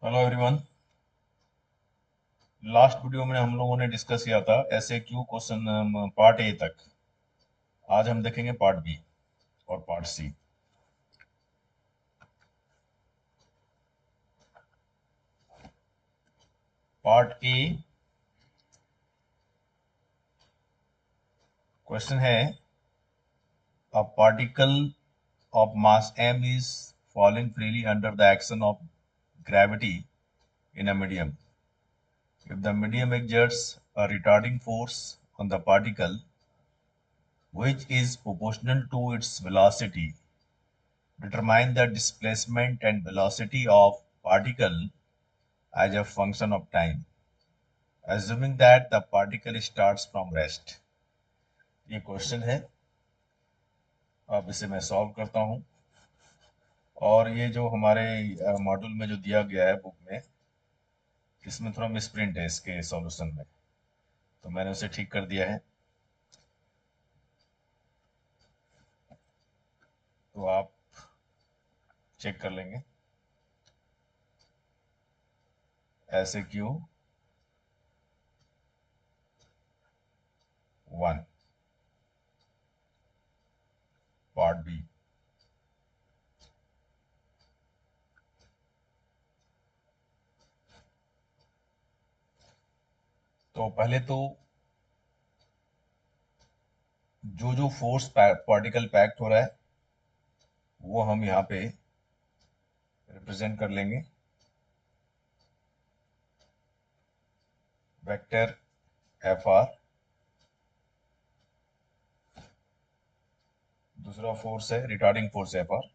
Hello everyone. Last video में हम लोगों ने डिस्कस किया था ऐसे क्यू क्वेश्चन पार्ट ए तक। आज हम देखेंगे पार्ट बी और part C. Part A question है, a particle of mass m is falling freely under the action of gravity in a medium. If the medium exerts a retarding force on the particle which is proportional to its velocity, determine the displacement and velocity of particle as a function of time, assuming that the particle starts from rest. ये question है। अब इसे मैं solve करता हूँ। और ये जो हमारे मॉड्यूल में जो दिया गया है बुक में, इसमें थोड़ा मिसप्रिंट है इसके सॉल्यूशन में, तो मैंने उसे ठीक कर दिया है। तो आप चेक कर लेंगे। ऐसे क्यू 1 पार्ट बी। तो पहले तो जो जो फोर्स पार्टिकल पैक्ट हो रहा है वो हम यहाँ पे रिप्रेजेंट कर लेंगे। Vector F R. दूसरा फोर्स है retarding force F R.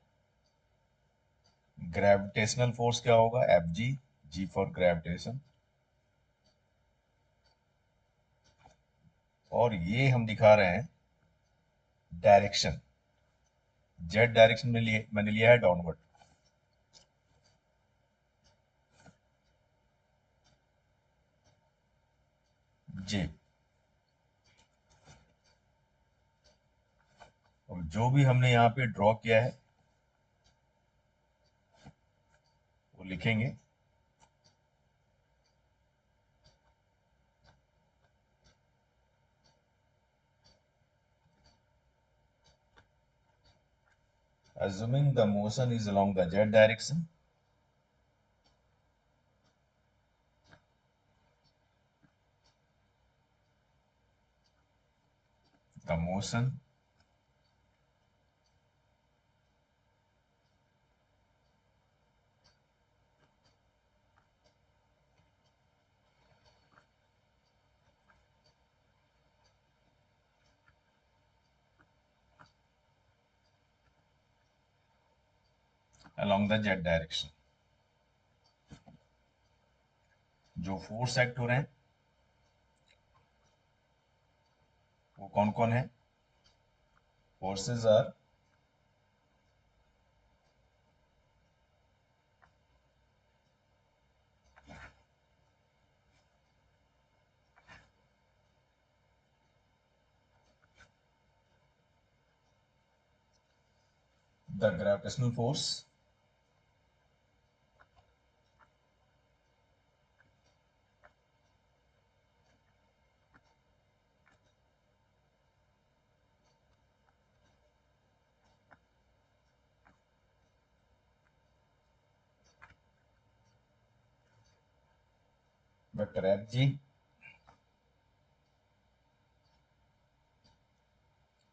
Gravitational force क्या होगा? F G. G for gravitation. और ये हम दिखा रहे हैं डायरेक्शन। जेड डायरेक्शन में लिए मैंने लिया है डाउनवर्ड। जे। और जो भी हमने यहाँ पे ड्रॉ किया है वो लिखेंगे। Assuming the motion is along the z direction, the motion along the z direction। जो फोर्स एक्ट हो रहे हैं वो कौन कौन है? Forces are the gravitational force, vector Fg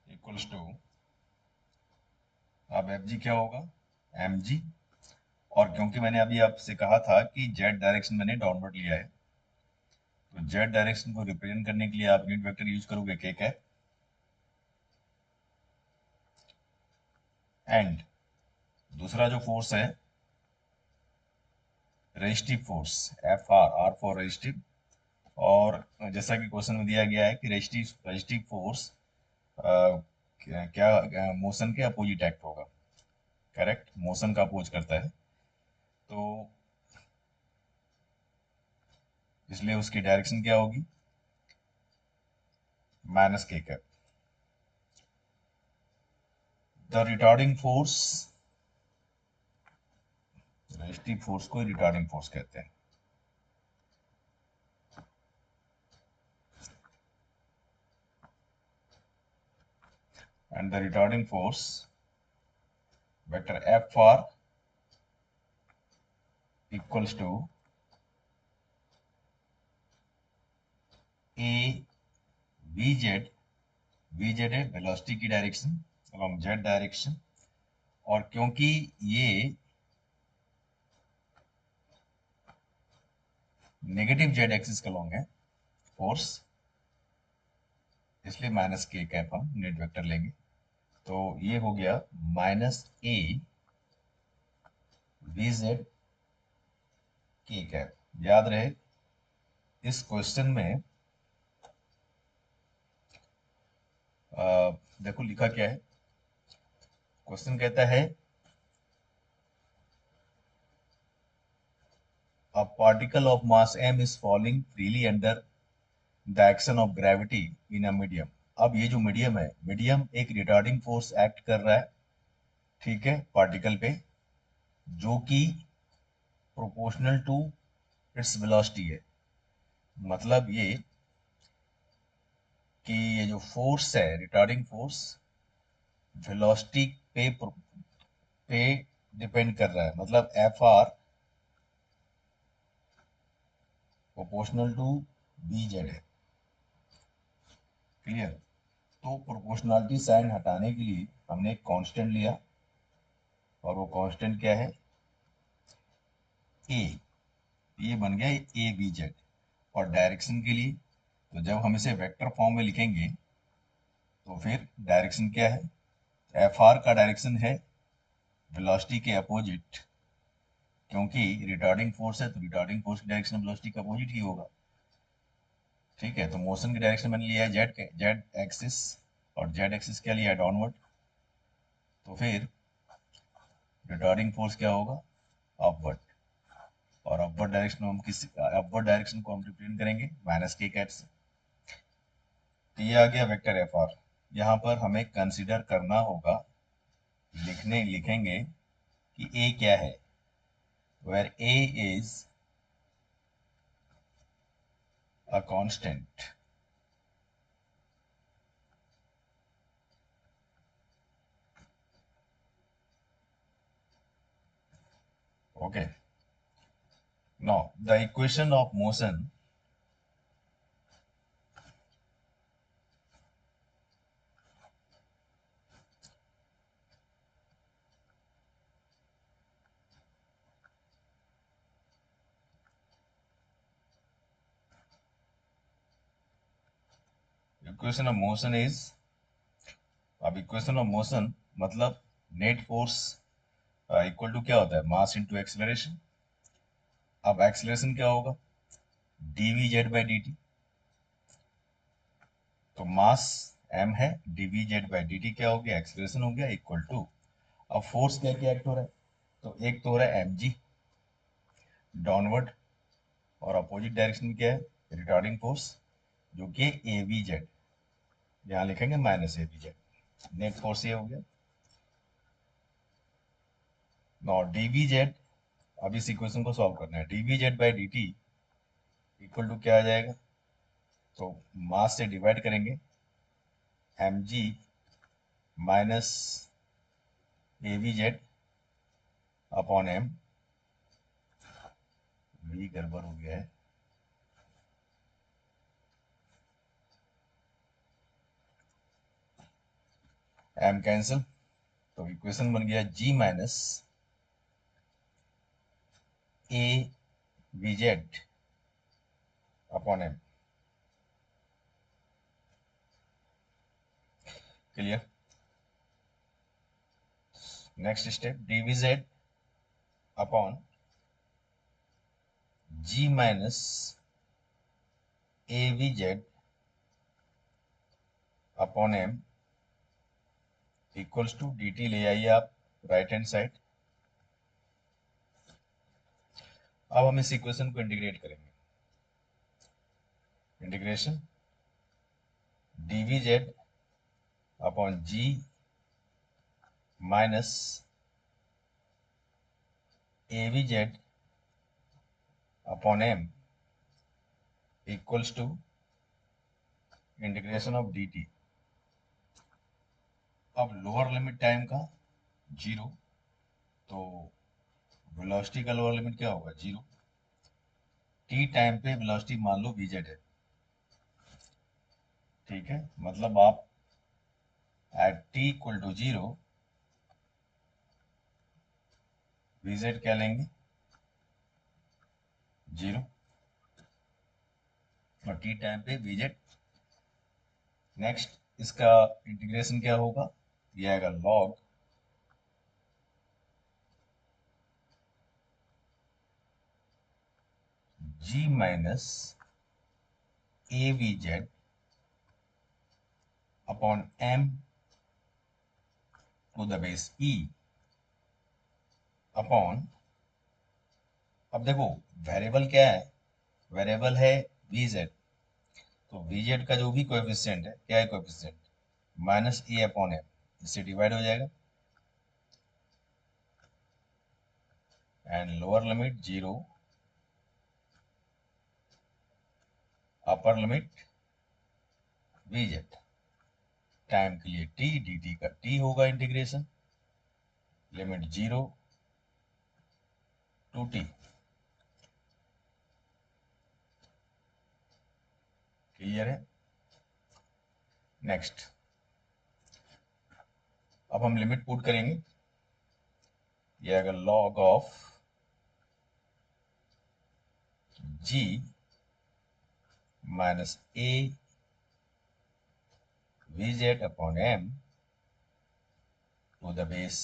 equals to, अब Fg क्या होगा? mg। और क्योंकि मैंने अभी आपसे कहा था कि जेड डायरेक्शन मैंने डाउनवर्ड लिया है, तो जेड डायरेक्शन को रिप्रेजेंट करने के लिए आप यूनिट वेक्टर यूज करोगे के कैप। एंड दूसरा जो फोर्स है resistive force, F R. R for resistive. और जैसा कि क्वेश्चन में दिया गया है कि रेजिस्टिव रेजिस्टिव फोर्स क्या मोशन के अपोजिट एक्ट होगा। करेक्ट, मोशन का अपोज करता है। तो इसलिए उसकी डायरेक्शन क्या होगी? माइनस के cap. The retarding force restive force को रिटार्डिंग फोर्स कहते हैं। And the retarding force vector F r equals to a vz, vz है वेलोसिटी की डायरेक्शन along z डायरेक्शन, और क्योंकि ये नेगेटिव z एक्सिस का लॉन्ग है फोर्स, इसलिए माइनस के कैप हम नेट वेक्टर लेंगे। तो ये हो गया माइनस ए वी जेड के कैप। याद रहे इस क्वेश्चन में देखो लिखा क्या है। क्वेश्चन कहता है a particle of mass m is falling freely under the action of gravity in a medium। अब ये जो मीडियम है, मीडियम एक रिटार्डिंग फोर्स एक्ट कर रहा है, ठीक है, पार्टिकल पे, जो कि प्रोपोर्शनल टू इट्स वेलोसिटी है। मतलब ये कि ये जो फोर्स है रिटार्डिंग फोर्स वेलोसिटी पे डिपेंड कर रहा है। मतलब F R proportional to v z है। क्लियर? तो प्रोपोर्शनलिटी साइन हटाने के लिए हमने एक कांस्टेंट लिया, और वो कांस्टेंट क्या है? ए। ये बन गया ए बी जेड। और डायरेक्शन के लिए, तो जब हम इसे वेक्टर फॉर्म में लिखेंगे तो फिर डायरेक्शन क्या है? एफ आर का डायरेक्शन है वेलोसिटी के अपोजिट, क्योंकि रिटार्डिंग फोर्स है तो रिटार्डिंग फोर्स की डायरेक्शन वेलोसिटी के अपोजिट ही होगा। ठीक है, तो मोशन की डायरेक्शन मैंने लिया है जेड एक्सिस, और जेड एक्सिस क्या लिया है? डाउनवर्ड। तो फिर रिटार्डिंग फोर्स क्या होगा? अपवर्ड। और अपवर्ड डायरेक्शन में हम अपवर्ड डायरेक्शन को हम रिप्रेजेंट करेंगे माइनस के कैप से। तो ये आ गया वेक्टर एफ आर। यहाँ पर हमें कंसिडर करना होगा, लिखेंगे कि ए क्या है, where a is a constant. Okay, now the equation of motion is, अब इक्वेशन ऑफ मोशन मतलब नेट फोर्स इक्वल टू क्या होता है? Mass into acceleration. अब एक्सेलरेशन क्या होगा? Dv z by d t. तो मास m है, dv z by d t क्या हो गया? एक्सेलरेशन हो गया, इक्वल टू, अब फोर्स क्या क्या एक्ट हो रहा है? तो एक तो हो रहा है एम जी डाउनवर्ड, और अपोजिट डायरेक्शन में क्या है? रिटार्डिंग फोर्स, जो कि ए वी जेड, यहाँ लिखेंगे minus A V Z. Net force ये हो गया। नो डीवी जेड, अब इस इक्वेशन को सॉल्व करना है। Dv z by d t equal to क्या आ जाएगा? तो मास से डिवाइड करेंगे, m g minus A V Z upon m. V गड़बड़ हो गया है, एम कैंसिल, तो इक्वेशन बन गया G minus A V Z upon M. Clear? Next step, D V Z upon ji minus A V Z upon M equals to D T ले आइए आप राइट हैंड साइड। अब हम इस इक्वेशन को इंटीग्रेट करेंगे। Integration dv Z upon ji minus A V Z upon M equals to integration of d t. अब lower limit time का 0, तो वेलोसिटी का लोअर लिमिट क्या होगा 0। टी टाइम पे वेलोसिटी मान लो वी जेड है, ठीक है। मतलब आप at t equal to 0 v z क्या लेंगे 0, और टी टाइम पे वी जेड। नेक्स्ट इसका इंटीग्रेशन क्या होगा, ये आएगा log g minus A V Z upon m to the base e upon, अब देखो वेरिएबल क्या है, वेरिएबल है वी जेड, तो वी जेड का जो भी कोएफिशिएंट है, क्या है coefficient minus a upon m, इससे डिवाइड हो जाएगा। And lower limit 0, upper limit v z, time के लिए टी, डी टी का टी होगा integration, limit 0 to t. Clear है। नेक्स्ट अब हम लिमिट पुट करेंगे, ये अगर log of g minus A V Z upon m to the base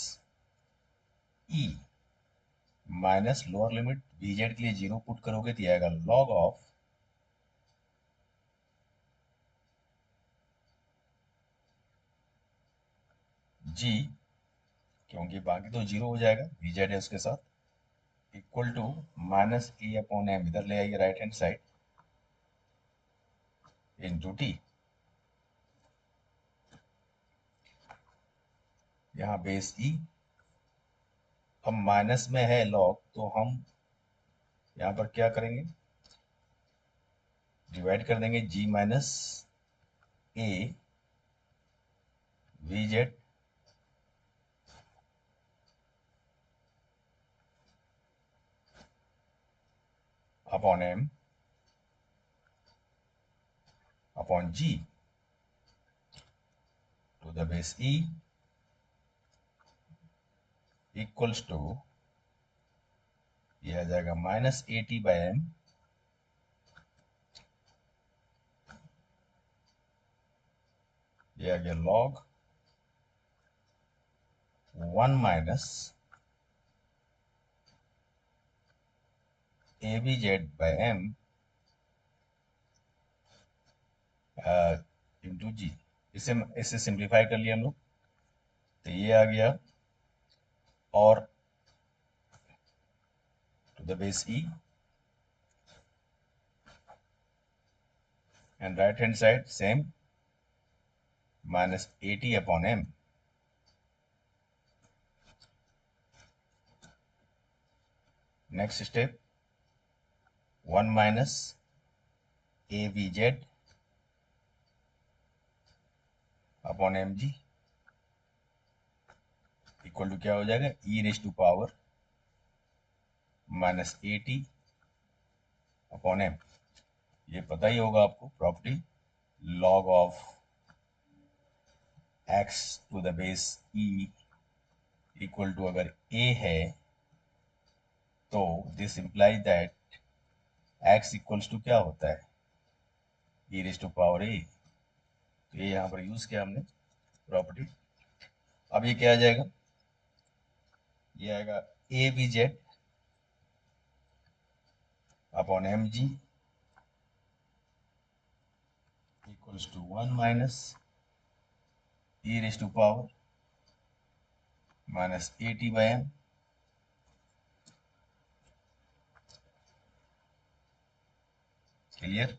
e minus lower limit v z के लिए 0 पुट करोगे तो आएगा लॉग ऑफ जी, क्योंकि बाकी तो 0 हो जाएगा, वी जेड है उसके साथ, equal to minus a upon m, इधर ले आइए right hand side, into t. यहाँ बेस ई, अब माइनस में है लॉग, तो हम यहाँ पर क्या करेंगे, डिवाइड कर देंगे G minus A V Z upon M upon G to the base E equals to, ये आ जाएगा minus A T by M, ये आ गया log 1 minus A B Z by M into G. इसे सिंप्लीफाई कर लिया हम लोग, तो ये आ गया, और to the base E and right hand side same minus A T upon M. Next step 1 minus A B Z upon M G equal to क्या हो जाएगा, E raise to power minus A T upon M. ये पता ही होगा आपको property, log of X to the base E equal to, अगर A है तो this implies that X equals to क्या होता है, ई रेज टू पावर ए। तो ये यहाँ पर यूज किया हमने प्रॉपर्टी। अब ये क्या आ जाएगा, ये आएगा A B Z upon M G equals to 1 minus E raise to power minus A T by M. Clear.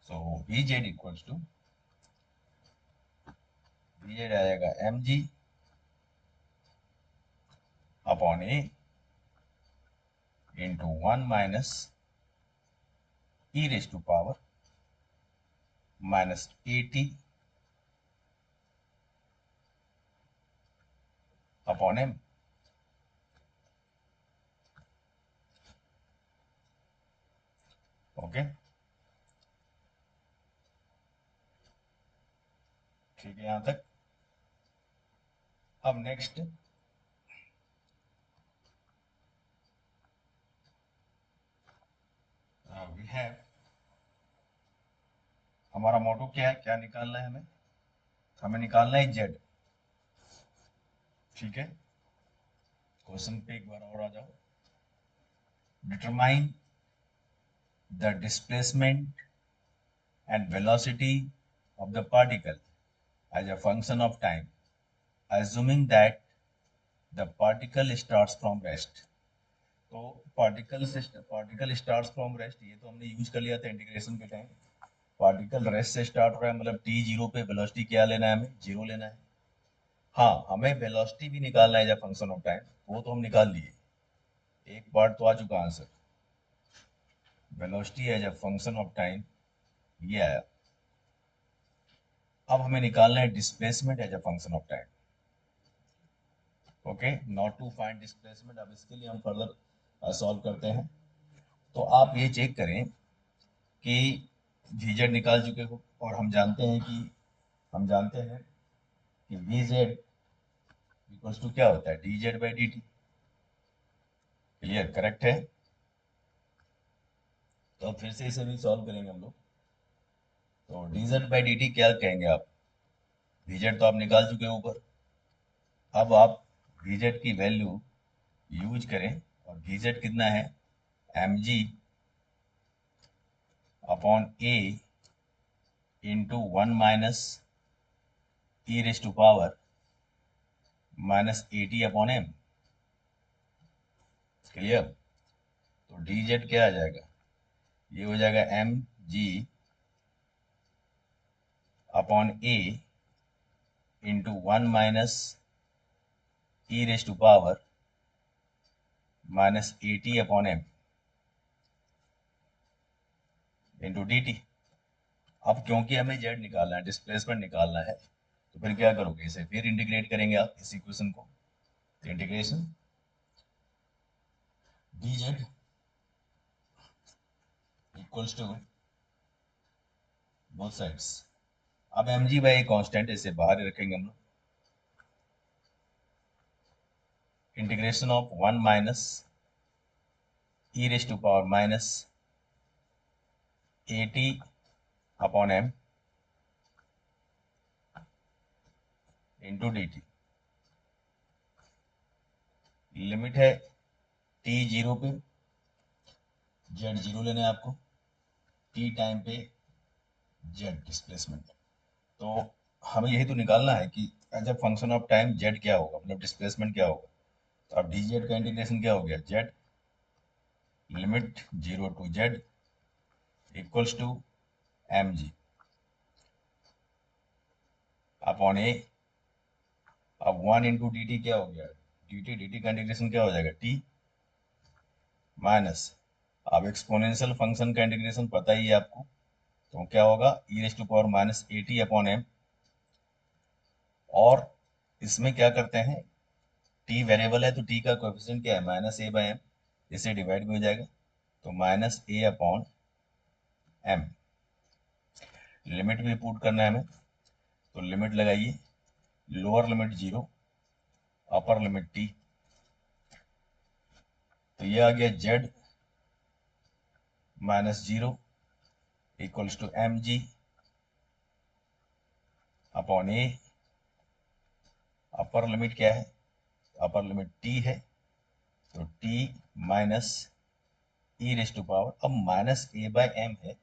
So V Z equals to, V Z आ जाएगा M G upon A into 1 minus E raise to power minus AT upon m। Okay, ठीक है यहां तक। अब next we have, हमारा मोटो क्या है, क्या निकालना है हमें? हमें निकालना है जेड। ठीक है, क्वेश्चन पे एक बार और आ जाओ। Determine the displacement and velocity of the particle as a function of time, assuming that the particle starts from rest। तो पार्टिकल स्टार्ट्स फ्रॉम रेस्ट, ये तो हमने यूज कर लिया था इंटीग्रेशन के टाइम। पार्टिकल रेस्ट से स्टार्ट हो रहा है, मतलब टी जीरो पे वेलोसिटी क्या लेना है, हमें जीरो लेना है। हाँ, हमें वेलोसिटी भी निकालना है as a function of time, वो तो हम निकाल लिए, एक पार्ट तो आ चुका answer. Velocity as a function of time ये आया। अब हमें निकालना है displacement as a function of time. Okay, not to find displacement. अब इसके लिए हम फर्दर सॉल्व करते हैं। तो आप ये चेक करें कि VZ निकाल चुके हो, और हम जानते हैं कि VZ इक्वल्स टू क्या होता है, dZ/dt। क्लियर, करेक्ट है। तो अब फिर से इसे भी सॉल्व करेंगे हम लोग। तो dZ/dt क्या कहेंगे आप? VZ तो आप निकाल चुके हो ऊपर। अब आप VZ की वैल्यू यूज करें, और VZ कितना है, mg upon a into 1 minus E raise to power minus AT upon m। Clear. तो dz क्या आ जाएगा, ये हो जाएगा mg upon a into 1 minus E raise to power minus AT upon m into dt। अब क्योंकि हमें z निकालना है, डिस्प्लेसमेंट निकालना है, तो फिर क्या करोगे, इसे फिर इंटीग्रेट करेंगे आप इस इक्वेशन को। तो integration dz equals to both sides. अब mg बाई कांस्टेंट, इसे बाहर रखेंगे हम लोग। Integration of 1 minus E raise to power minus AT upon m into dt। Limit है t जीरो पे, z जीरो लेना है आपको, t टाइम पे z डिस्प्लेसमेंट। तो हमें यही तो निकालना है कि as a function of time z क्या होगा, मतलब डिस्प्लेसमेंट क्या होगा। तो अब dz का इंटीग्रेशन क्या हो गया, z limit zero to z equals to mg upon a। अब 1 इंटू डी टी क्या हो गया, dt का इंटीग्रेशन क्या हो जाएगा, t माइनस, अब एक्सपोनेंशियल फंक्शन का इंटीग्रेशन पता ही है आपको, तो क्या होगा, E raise to power minus AT upon m। और इसमें क्या करते हैं, t वेरिएबल है तो t का कोएफिशिएंट क्या है, माइनस a बाई m, इससे डिवाइड भी हो जाएगा, तो minus a upon m। Limit भी पुट करना है हमें, तो लिमिट लगाइए, lower limit zero, upper limit t। तो ये आ गया z minus zero equals to mg upon a। Upper limit क्या है, अपर लिमिट t है, तो t minus E raise to power, अब माइनस a बाई m है,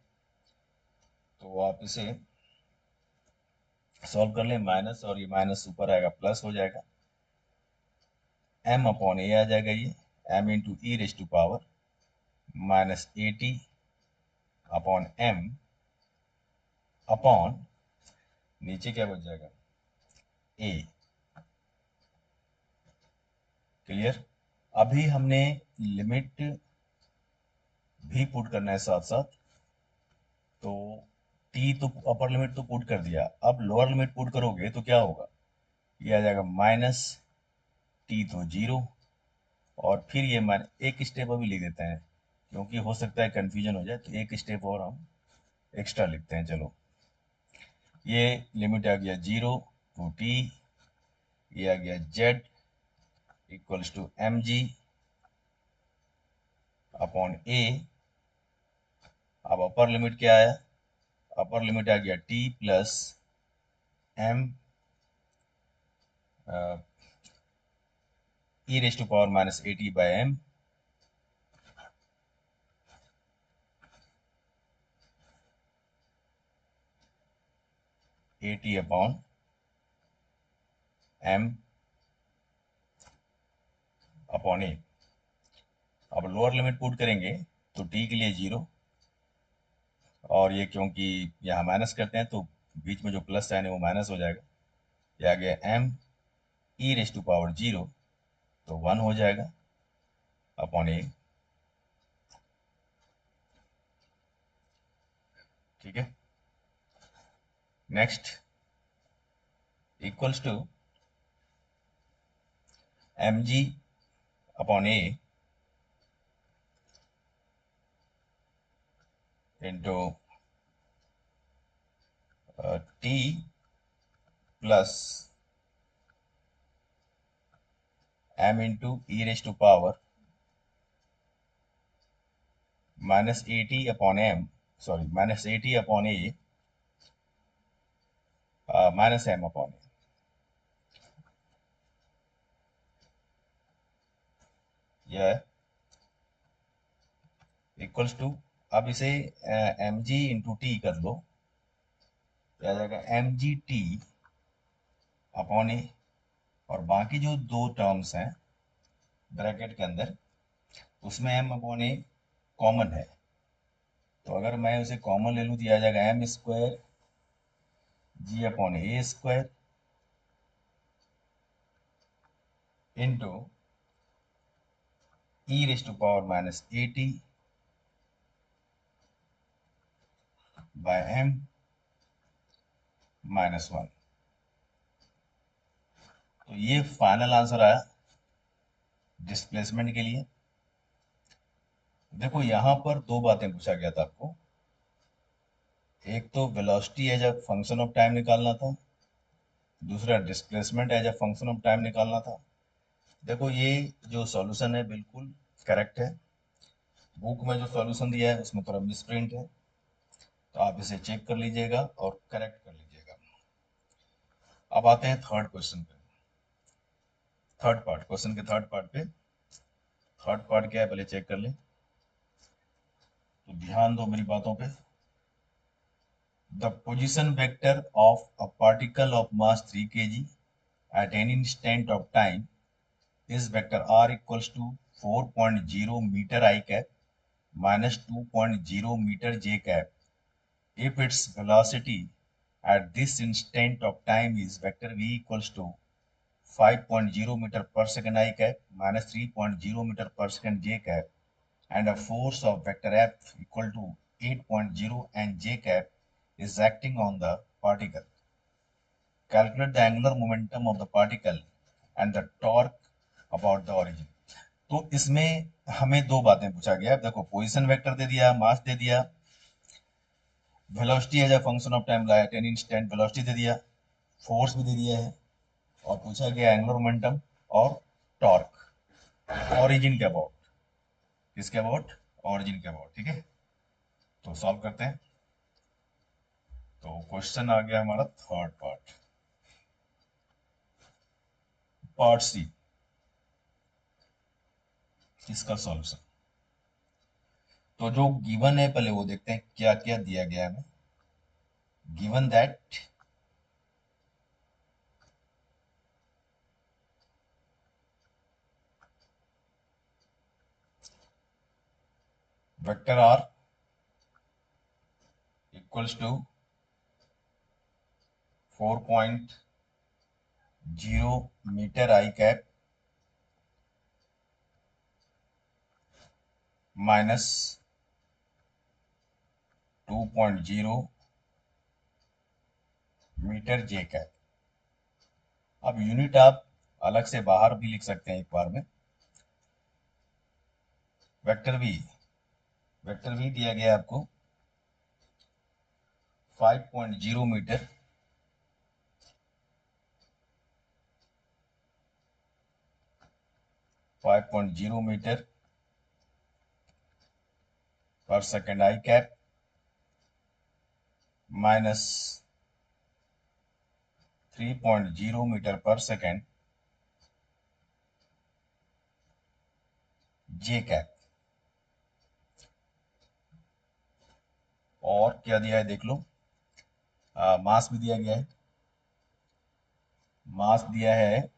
तो आप इसे सॉल्व कर लें, माइनस और ये माइनस ऊपर आएगा प्लस हो जाएगा, m अपॉन a आ जाएगा, ये m into E raise to power minus AT upon m upon नीचे क्या बच जाएगा, a। क्लियर। अभी हमने लिमिट भी पुट करना है साथ साथ, तो टी तो अपर लिमिट तो पुट कर दिया, अब लोअर लिमिट पुट करोगे तो क्या होगा, ये आ जाएगा माइनस टी तो जीरो, और फिर ये मान एक स्टेप अभी लिख देते हैं क्योंकि हो सकता है कंफ्यूजन हो जाए, तो एक स्टेप और हम एक्स्ट्रा लिखते हैं। चलो, ये लिमिट आ गया जीरो टू टी, ये आ गया Z equals to M G upon A. अब अपर लिमिट क्या आया, अपर लिमिट आ गया T plus M E raise to power minus A T by M, A T upon M upon A. अब lower limit put करेंगे तो T के लिए जीरो, और ये क्योंकि यहाँ माइनस करते हैं तो बीच में जो प्लस साइन है वो माइनस हो जाएगा, ये आ गया M E raise to power zero, तो वन हो जाएगा अपॉन ए। ठीक है, next equals to M G upon A into T plus M into E raise to power minus A T upon M, sorry minus A T upon A minus M upon A. यह है equals to, अब इसे M G into T कर लो, क्या आ जाएगा M G T upon ए, और बाकी जो दो टर्म्स हैं ब्रैकेट के अंदर उसमें एम अपॉन ए कॉमन है, तो अगर मैं उसे कॉमन ले लूँ तो यह आ जाएगा m square g upon a square into E raise to power minus A t by m minus one. तो ये फाइनल आंसर आया डिस्प्लेसमेंट के लिए। देखो यहाँ पर दो बातें पूछा गया था आपको, एक तो velocity as a function of time निकालना था, दूसरा displacement as a function of time निकालना था। देखो ये जो सॉल्यूशन है बिल्कुल करेक्ट है, बुक में जो सॉल्यूशन दिया है उसमें थोड़ा मिसप्रिंट है, तो आप इसे चेक कर लीजिएगा और करेक्ट कर लीजिएगा। अब आते हैं थर्ड क्वेश्चन पे, थर्ड पार्ट, क्वेश्चन के थर्ड पार्ट पे। थर्ड पार्ट क्या है पहले चेक कर लें, तो ध्यान दो मेरी बातों पे। The position vector of a particle of mass 3 kg at any instant of time is vector r equals to 4.0 meter I cap minus 2.0 meter j cap if its velocity at this instant of time is vector v equals to 5.0 meter per second I cap minus 3.0 meter per second j cap and a force of vector F equal to 8.0 and j cap is acting on the particle. Calculate the angular momentum of the particle and the torque about the origin. तो इसमें हमें दो बातें पूछा गया है। देखो position vector दे दिया, मास दे दिया, velocity as a function of time at any instant velocity दे दिया, फोर्स भी दे दिया है, और पूछा गया एंगुलर मोमेंटम और टॉर्क। ऑरिजिन के अबाउट, किसके अबाउट, ऑरिजिन के अबाउट। ठीक है, तो सॉल्व करते हैं। तो क्वेश्चन आ गया हमारा थर्ड पार्ट, पार्ट सी, इसका सॉल्यूशन। तो जो गिवन है पहले वो देखते हैं क्या क्या दिया गया है हमें। Given that vector r equals to 4.0 metre i cap minus 2.0 metre j cap. अब यूनिट आप अलग से बाहर भी लिख सकते हैं एक बार में। वेक्टर वी दिया गया आपको 5.0 metre 5.0 metre per second i cap minus 3.0 metre per second j cap. और क्या दिया है देख लो, मास भी दिया गया है। मास दिया है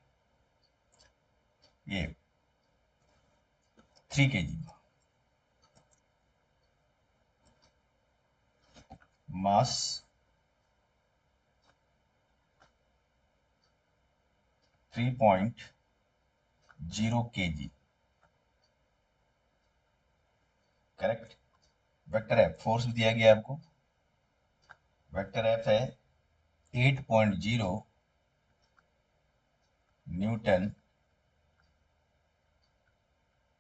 ये 3 kg। मास 3.0 kg। Correct. Vector F force भी दिया गया है आपको। वेक्टर एफ है 8.0 न्यूटन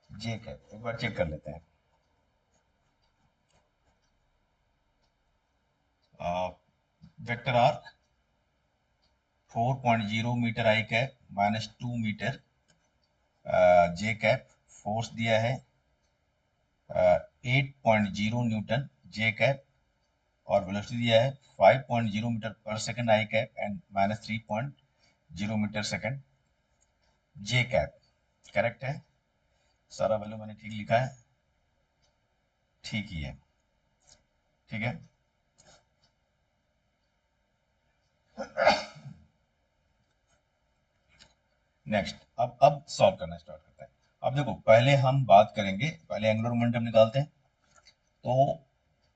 जे कैप। एक बार चेक कर लेते हैं। Vector r 4.0 metre i cap minus 2 metre j cap. Force दिया है 8.0 न्यूटन जे कैप। और वेलोसिटी दिया है 5.0 metre per second i cap and minus 3.0 metre second j cap. Correct है। सारा वैल्यू मैंने ठीक लिखा है। ठीक ही है। ठीक है। नेक्स्ट, अब सॉल्व करना स्टार्ट करते हैं। अब देखो, पहले हम बात करेंगे, पहले एंगुलर मोमेंटम निकालते हैं। तो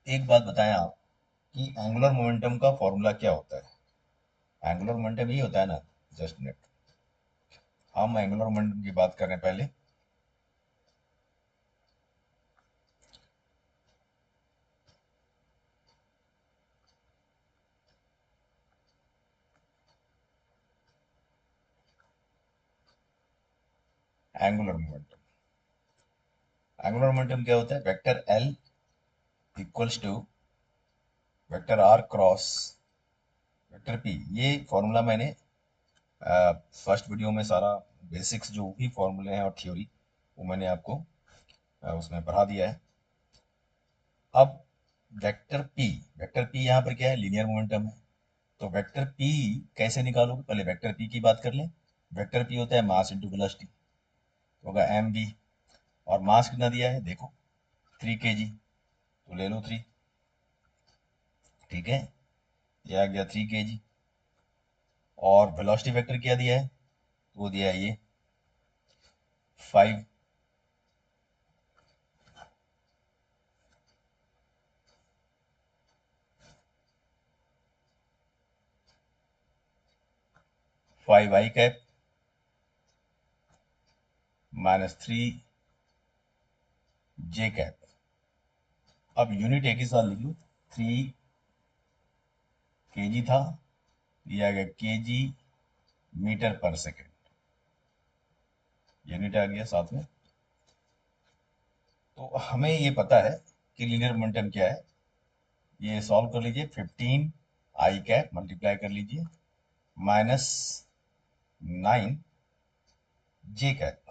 एक बात बताएं आप कि एंगुलर मोमेंटम का फॉर्मूला क्या होता है। एंगुलर मोमेंटम ही होता है ना, जस्ट नेट। हम एंगुलर मोमेंटम की बात कर रहे हैं पहले। एंगुलर मोमेंटम क्या होता है? Vector l equals to vector r cross vector p. ये फॉर्मूला मैंने फर्स्ट वीडियो में सारा बेसिक्स जो भी फॉर्मूले हैं और थ्योरी, वो मैंने आपको उसमें पढ़ा दिया है। अब वेक्टर पी यहाँ पर क्या है? लीनियर मोमेंटम है। तो वेक्टर पी कैसे निकालोगे? पहले वेक्टर पी की बात कर लें। वेक्टर पी होता है मास इंटू वेलोसिटी, होगा एम वी। और मास कितना दिया है देखो, 3 kg, तो ले लो 3। ठीक है, ये आ गया 3 kg। और वेलोसिटी वेक्टर क्या दिया है? तो वो दिया है ये 5। 5 आई कैप माइनस 3 जे कैप। अब यूनिट एक ही साथ लिख लो। 3 kg था, दिया गया kg metre per second. Unit आ गया साथ में। तो हमें ये पता है कि लीनियर मोमेंटम क्या है। ये सॉल्व कर लीजिए। 15 आई कैप मल्टीप्लाई कर लीजिए माइनस 9 जे कैप।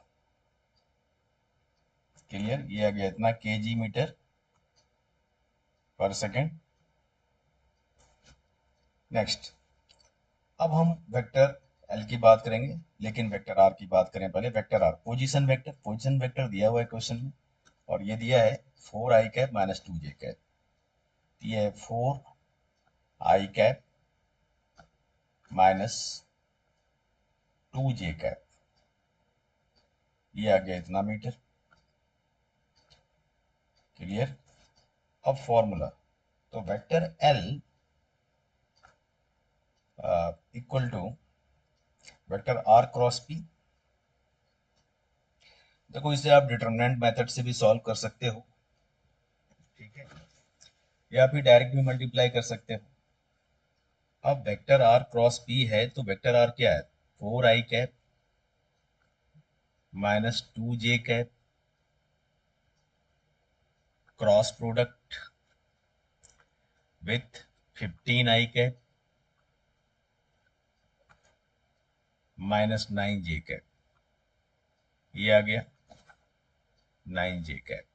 क्लियर? ये आ गया इतना kg metre per second. Next, अब हम वेक्टर एल की बात करेंगे, लेकिन वेक्टर आर की बात करें पहले। वेक्टर आर पोजीशन वेक्टर दिया हुआ है क्वेश्चन में, और ये दिया है 4 i cap minus 2 j cap. ये है 4 i cap minus 2 j cap. ये आ गया इतना मीटर। क्लियर? अब फॉर्मूला, तो vector l equal to vector r cross p. देखो इसे आप डिटरमिनेंट मेथड से भी सॉल्व कर सकते हो, ठीक है, या फिर डायरेक्ट भी मल्टीप्लाई कर सकते हो। अब वेक्टर आर क्रॉस पी है तो वेक्टर आर क्या है, 4i cap minus 2j cap cross product with 15i cap minus 9j cap, ये आ गया 9j कैप।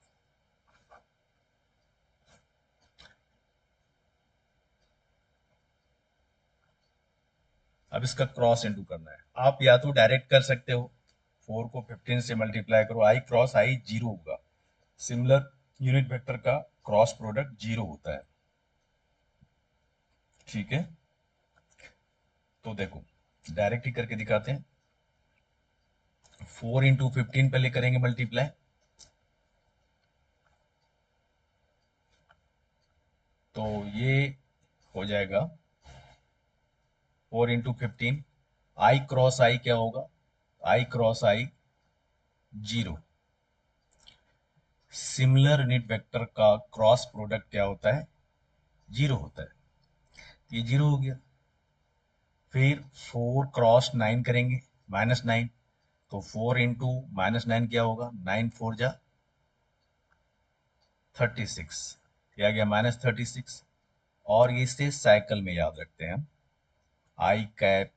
अब इसका क्रॉस इनटू करना है, आप या तो डायरेक्ट कर सकते हो, 4 को 15 से मल्टीप्लाई करो, आई क्रॉस आई जीरो होगा, सिमिलर यूनिट वेक्टर का क्रॉस प्रोडक्ट जीरो होता है, ठीक है। तो देखो डायरेक्ट ही करके दिखाते हैं, 4 इंटू 15 पहले करेंगे मल्टीप्लाई, तो ये हो जाएगा 4 इंटू 15, आई क्रॉस आई क्या होगा, आई क्रॉस आई जीरो, सिमिलर यूनिट वेक्टर का क्रॉस प्रोडक्ट क्या होता है, जीरो होता है, ये जीरो हो गया। फिर 4 क्रॉस 9 करेंगे, माइनस 9, तो 4 इंटू माइनस 9 क्या होगा, 9 4 जा 36, ये आ गया माइनस 36। और ये इसे साइकिल में याद रखते हैं हम, I cap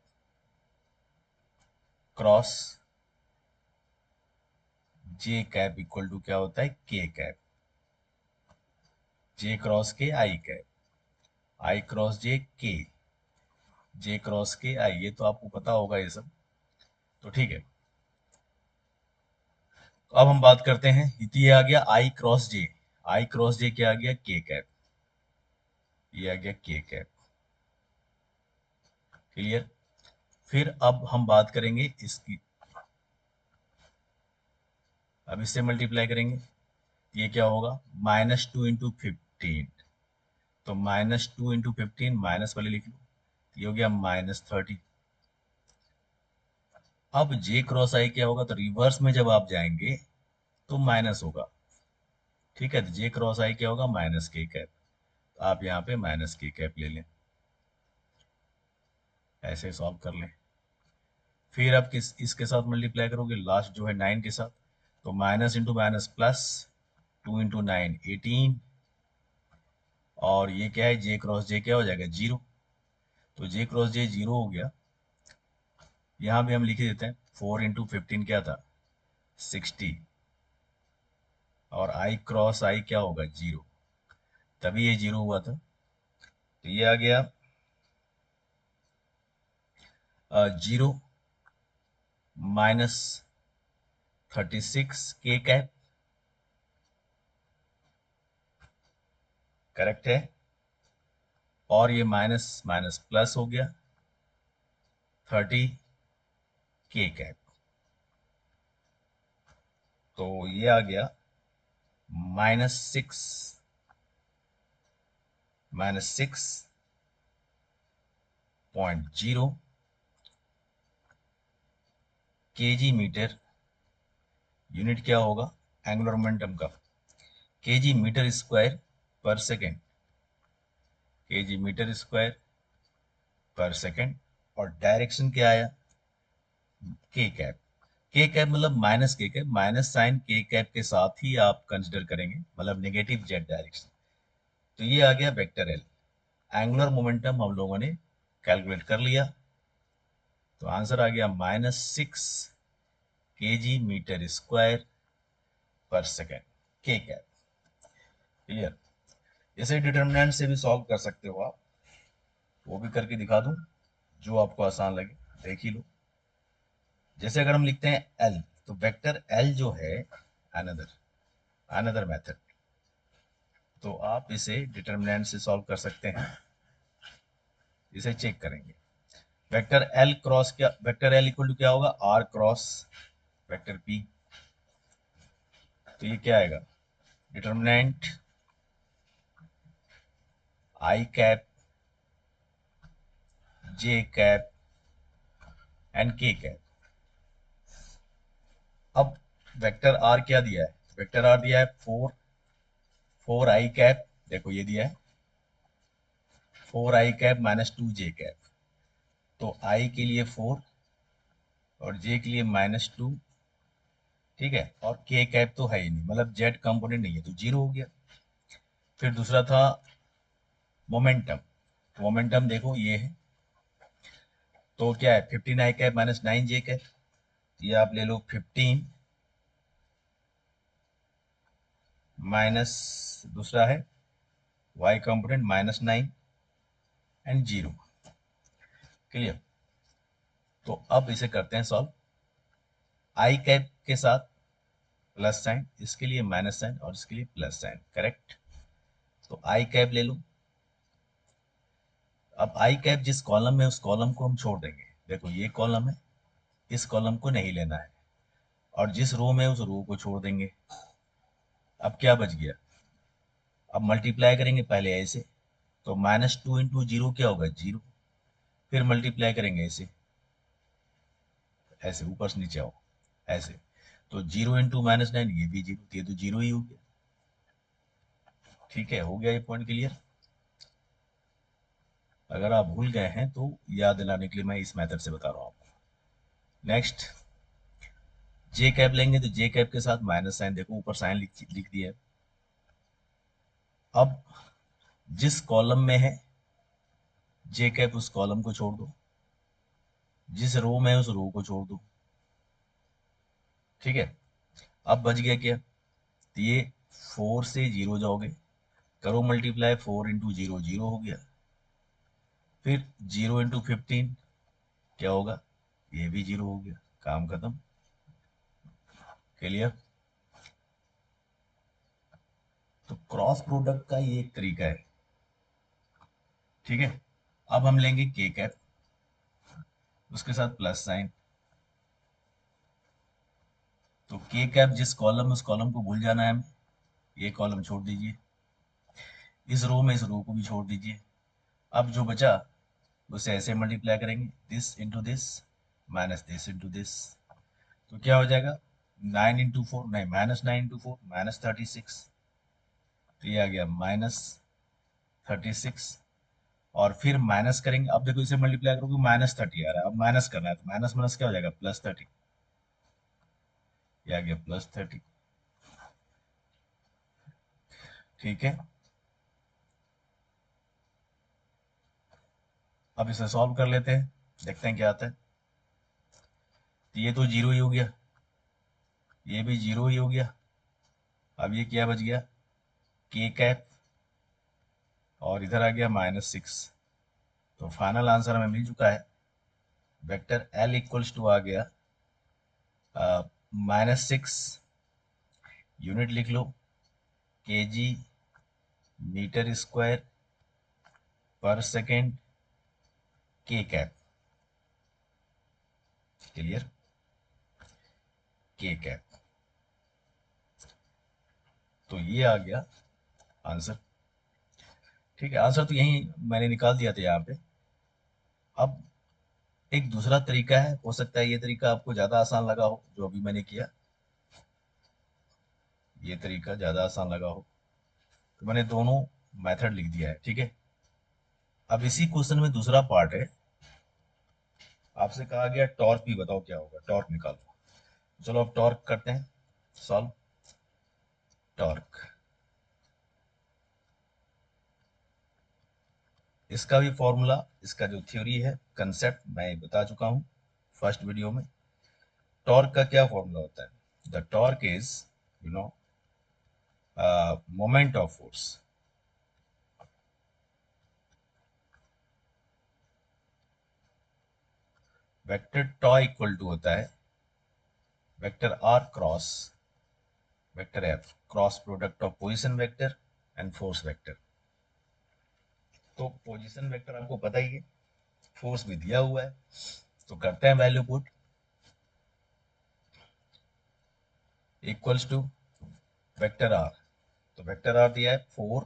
cross J cap equal to क्या होता है, के कैप, जे क्रॉस के आई कैप, आई क्रॉस जे के, जे क्रॉस के आई, ये तो आपको पता होगा ये सब, तो ठीक है। तो अब हम बात करते हैं, ये आ गया आई क्रॉस जे, आई क्रॉस जे क्या आ गया, के कैप, ये आ गया के कैप, क्लियर। फिर अब हम बात करेंगे इसकी, अब इससे मल्टीप्लाई करेंगे, ये क्या होगा, माइनस 2 इंटू 15, तो माइनस 2 इंटू 15 माइनस वाले लिख लो, ये हो गया माइनस 30। अब जे क्रॉस आई क्या होगा, तो रिवर्स में जब आप जाएंगे तो माइनस होगा, ठीक है, तो जे क्रॉस आई क्या होगा, माइनस के कैप, तो आप यहाँ पे माइनस के कैप ले लें, ऐसे सॉल्व कर लें। फिर आप किस इसके साथ मल्टीप्लाई करोगे, लास्ट जो है 9 के साथ, तो minus into minus plus, 2 into 9 18, और ये क्या है, जे क्रॉस जे क्या हो जाएगा, जीरो, तो जे क्रॉस जे जीरो हो गया। यहाँ भी हम लिख देते हैं, 4 इंटू 15 क्या था, 60, और आई क्रॉस आई क्या होगा, जीरो, तभी ये जीरो हुआ था, तो ये आ गया जीरो माइनस 36 के कैप, करेक्ट है, और ये माइनस माइनस प्लस हो गया 30 के कैप, तो ये आ गया -6 -6.0 केजी मीटर, यूनिट क्या होगा एंगुलर मोमेंटम का, केजी मीटर स्क्वायर पर सेकेंड, केजी मीटर स्क्वायर पर सेकेंड, और डायरेक्शन क्या आया, के कैप, के कैप मतलब माइनस के कैप, माइनस साइन के कैप के साथ ही आप कंसिडर करेंगे, मतलब नेगेटिव जेड डायरेक्शन, तो ये आ गया वेक्टर एल, एंगुलर मोमेंटम हम लोगों ने कैलकुलेट कर लिया, तो आंसर आ गया -6 केजी मीटर स्क्वायर पर सेकेंड, के कैप, क्लियर। इसे डिटर्मिनेंट से भी सॉल्व कर सकते हो आप, वो भी करके दिखा दूं, जो आपको आसान लगे देख ही लो। जैसे अगर हम लिखते हैं एल, तो वेक्टर एल जो है, अनदर अनदर मेथड, तो आप इसे डिटर्मिनेंट से सॉल्व कर सकते हैं, इसे चेक करेंगे। वेक्टर एल क्रॉस क्या, वेक्टर एल इक्वल टू क्या होगा, आर क्रॉस वेक्टर पी, तो ये क्या आएगा, determinant I cap J cap and के कैप। अब वेक्टर आर क्या दिया है? वेक्टर आर दिया है 4 आई कैप, देखो ये दिया है 4 आई कैप -2 जे कैप। तो आई के लिए 4 और जे के लिए -2, ठीक है, और के कैप तो है ही नहीं, मतलब जेड कंपोनेंट नहीं है, तो 0 हो गया। फिर दूसरा था मोमेंटम। मोमेंटम देखो ये है, तो क्या है 15 आई कैप -9 जे कैप। ये आप ले लो 15 माइनस, दूसरा है वाई कंपोनेंट -9 एंड 0। क्लियर? तो अब इसे करते हैं सॉल्व। आई कैप के साथ प्लस साइन, इसके लिए माइनस साइन और इसके लिए प्लस साइन, करेक्ट। तो आई कैप ले लो। अब आई कैप जिस कॉलम में, उस कॉलम को हम छोड़ देंगे। देखो ये कॉलम है, इस कॉलम को नहीं लेना है, और जिस रो में, उस रो को छोड़ देंगे। अब क्या बच गया? अब मल्टीप्लाई करेंगे पहले ऐसे, तो -2 इंटू 0 क्या होगा? 0। फिर मल्टीप्लाई करेंगे ऐसे, ऐसे ऊपर से नीचे आओ ऐसे, तो 0 इंटू -9, ये भी 0, ये तो 0 ही हो गया। ठीक है, हो गया ये पॉइंट क्लियर? अगर आप भूल गए हैं तो याद दिलाने के लिए मैं इस मेथड से बता रहा हूँ आपको। नेक्स्ट, जे कैप लेंगे तो जे कैप के साथ माइनस साइन, देखो ऊपर साइन लिख दिया है। अब जिस कॉलम में है जे कैप, उस कॉलम को छोड़ दो, जिस रो में है उस रो को छोड़ दो। ठीक है, अब बच गया क्या? तो ये 4 से 0 जाओगे, करो मल्टीप्लाई, 4 इंटू 0 0 हो गया। फिर 0 इंटू 15 क्या होगा? ये भी 0 हो गया, काम खत्म। क्लियर? तो क्रॉस प्रोडक्ट का ये एक तरीका है। ठीक है, अब हम लेंगे के कैप, उसके साथ प्लस साइन। तो के कैप जिस कॉलम, उस कॉलम को भूल जाना है हमें, ये कॉलम छोड़ दीजिए, इस रो में इस रो को भी छोड़ दीजिए। अब जो बचा उसे ऐसे मल्टीप्लाई करेंगे, this into this minus this into this. तो क्या हो जाएगा? 9 इंटू 4, नहीं, -9 इंटू 4 -36। तो ये आ गया -36। और फिर माइनस करेंगे, अब देखो इसे मल्टीप्लाई करोगे -30 आ रहा है, अब माइनस करना है, तो माइनस माइनस क्या हो जाएगा? +30। ये आ गया +30। ठीक है, अब इसे सॉल्व कर लेते हैं, देखते हैं क्या आता है। तो ये तो 0 ही हो गया, ये भी 0 ही हो गया। अब ये क्या बच गया? के कैप, और इधर आ गया -6। तो फाइनल आंसर हमें मिल चुका है। वेक्टर एल इक्वल्स टू आ गया -6, यूनिट लिख लो केजी मीटर स्क्वायर पर सेकेंड के कैप। क्लियर? के कैप। तो ये आ गया आंसर। ठीक है, आंसर तो यही मैंने निकाल दिया था यहाँ पे। अब एक दूसरा तरीका है, हो सकता है ये तरीका आपको ज्यादा आसान लगा हो, जो अभी मैंने किया, ये तरीका ज्यादा आसान लगा हो, तो मैंने दोनों मेथड लिख दिया है। ठीक है, अब इसी क्वेश्चन में दूसरा पार्ट है, आपसे कहा गया टॉर्क भी बताओ क्या होगा, टॉर्क निकालो। चलो अब टॉर्क करते हैं सॉल्व। टॉर्क, इसका भी फॉर्मूला, इसका जो थ्योरी है, कंसेप्ट मैं बता चुका हूं फर्स्ट वीडियो में। टॉर्क का क्या फॉर्मूला होता है? The torque is, you know, moment of force. Vector tau equal to होता है vector r cross vector f, cross product of position vector and force vector. तो पोजीशन वेक्टर आपको पता ही है, फोर्स भी दिया हुआ है, तो करते हैं value put, equals to vector r. तो वेक्टर आर दिया है 4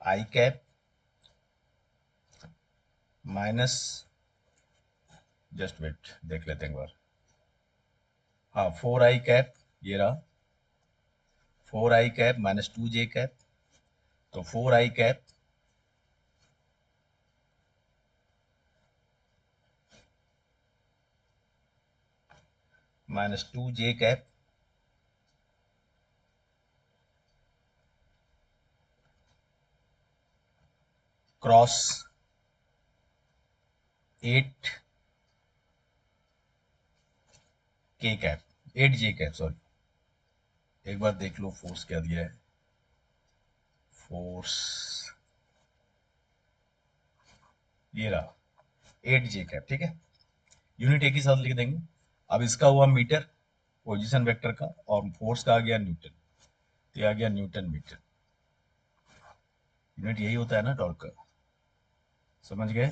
i cap minus, just wait देख लेते हैं एक बार, हाँ 4i कैप ये रहा, 4i cap minus 2j cap, तो 4i cap minus 2j cap cross 8 के कैप, 8j कैप सॉरी, एक बार देख लो फोर्स क्या दिया है। फोर्स ये रहा 8j कैप, ठीक है। यूनिट एक ही साथ लिख देंगे। अब इसका हुआ मीटर पोजीशन वेक्टर का, और फोर्स का आ गया न्यूटन, तो ये आ गया न्यूटन मीटर। यूनिट यही होता है ना टॉर्क का, समझ गए।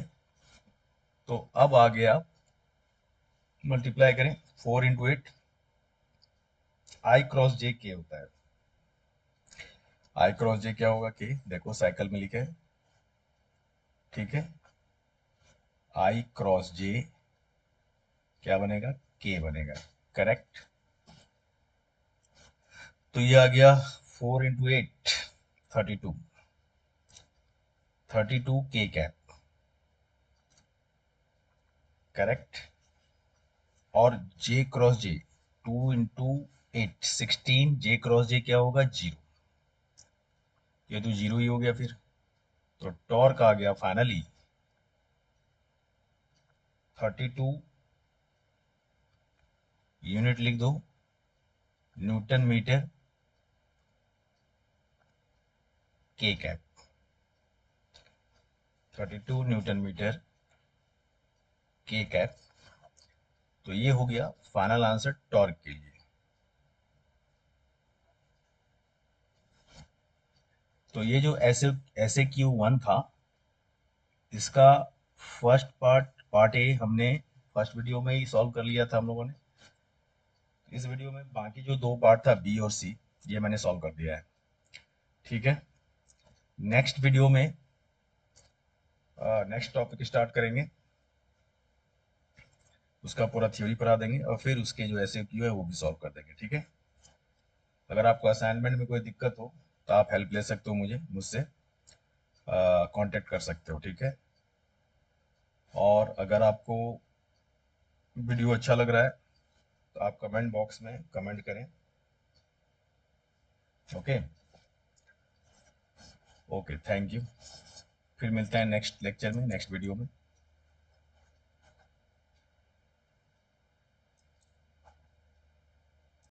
तो अब आ गया, मल्टीप्लाई करें 4 × 8, आई क्रॉस जे के होता है। आई क्रॉस जे क्या होगा, के देखो साइकिल में लिखे है, ठीक है। आई क्रॉस जे क्या बनेगा, के बनेगा, करेक्ट। तो ये आ गया 4 × 8 32, 32 के कैप, करेक्ट। और जे क्रॉस जे 2 × 8 16, जे क्रॉस जे क्या होगा, 0, ये तो 0 ही हो गया फिर। तो टॉर्क आ गया फाइनली 32, यूनिट लिख दो न्यूटन मीटर के कैप, 32 न्यूटन मीटर के कैप। तो ये हो गया फाइनल आंसर टॉर्क के लिए। तो ये जो ऐसे Q1 था, इसका फर्स्ट पार्ट ए हमने फर्स्ट वीडियो में ही सॉल्व कर लिया था हम लोगों ने। इस वीडियो में बाकी जो दो पार्ट था बी और सी, ये मैंने सॉल्व कर दिया है, ठीक है। नेक्स्ट वीडियो में नेक्स्ट टॉपिक स्टार्ट करेंगे, उसका पूरा थ्योरी पढ़ा देंगे, और फिर उसके जो ऐसे क्यू है वो भी सॉल्व कर देंगे, ठीक है। अगर आपको असाइनमेंट में कोई दिक्कत हो तो आप हेल्प ले सकते हो, मुझसे कांटेक्ट कर सकते हो, ठीक है। और अगर आपको वीडियो अच्छा लग रहा है तो आप कमेंट बॉक्स में कमेंट करें, ओके। Okay thank you. फिर मिलते हैं नेक्स्ट लेक्चर में, नेक्स्ट वीडियो में।